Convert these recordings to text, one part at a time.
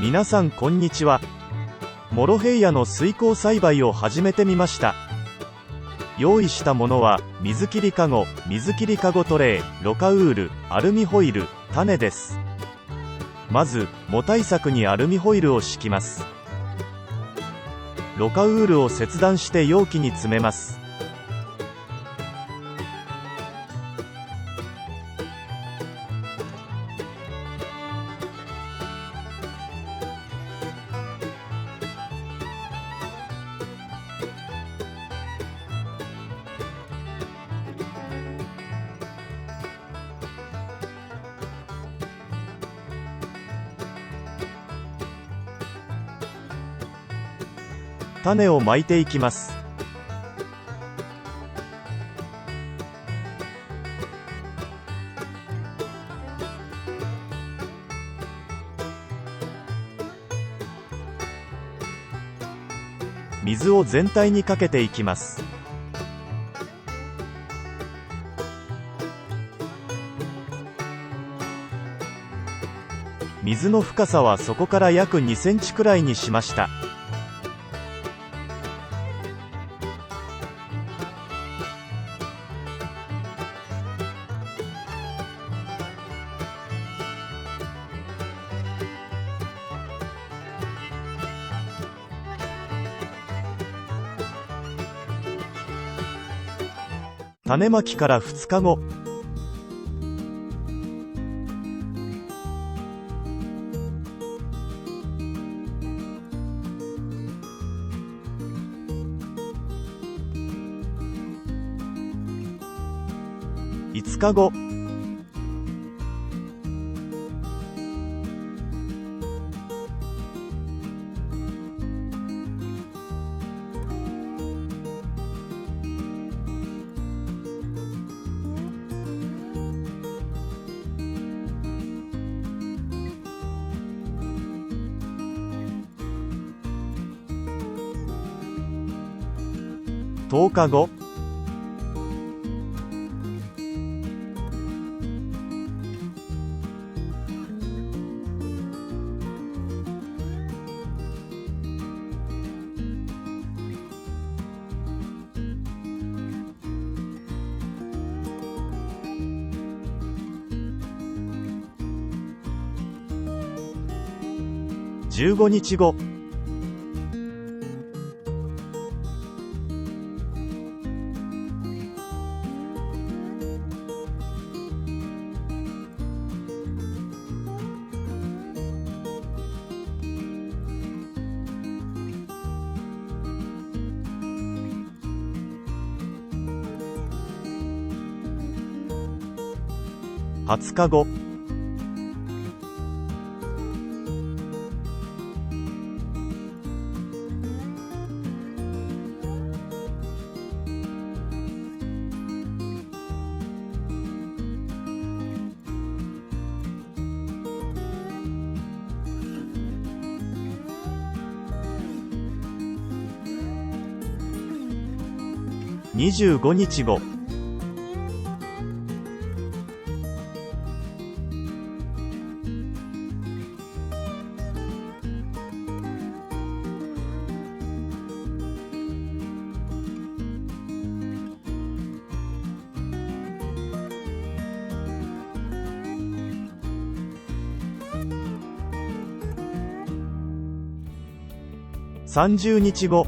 皆さんこんにちは。モロヘイヤの水耕栽培を始めてみました。用意したものは水切りかご、水切りかごトレー、ロカウール、アルミホイル、種です。まず藻対策にアルミホイルを敷きます。ロカウールを切断して容器に詰めます。種をまいていきます。水を全体にかけていきます。水の深さは底から約2センチくらいにしました。種まきから2日後。5日後。10日後。15日後。20日後。25日後。30日後。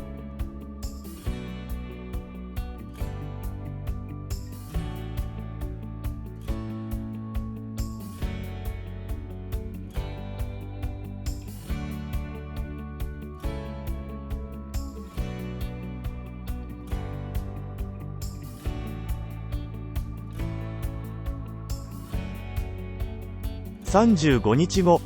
35日後。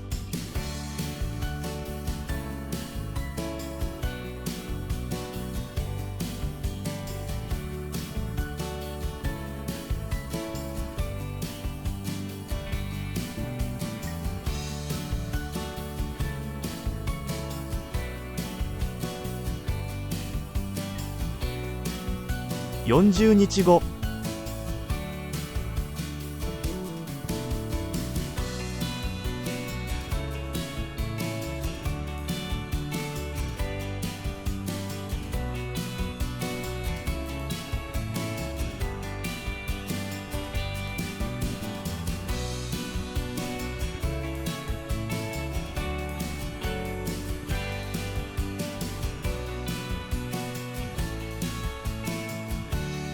40日後。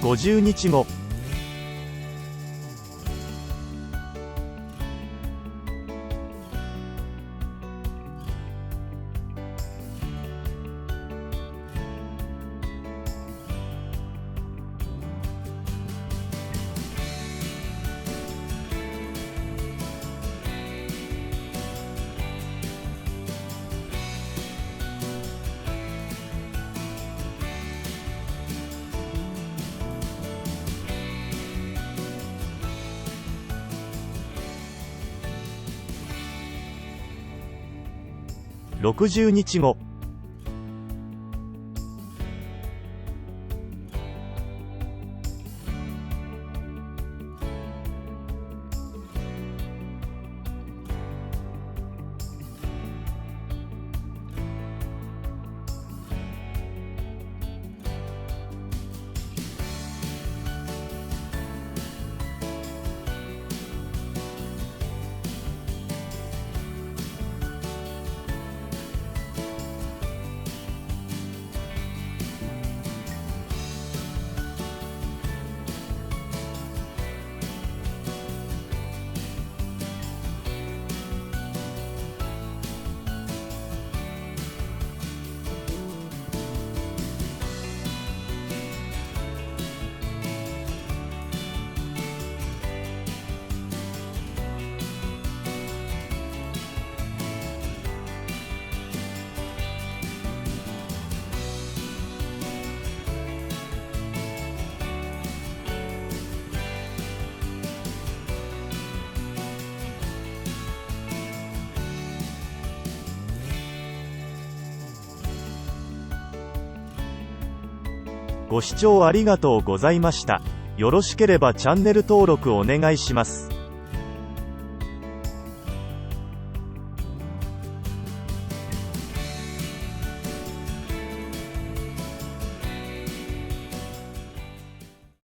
50日後。60日後。ご視聴ありがとうございました。よろしければチャンネル登録お願いします。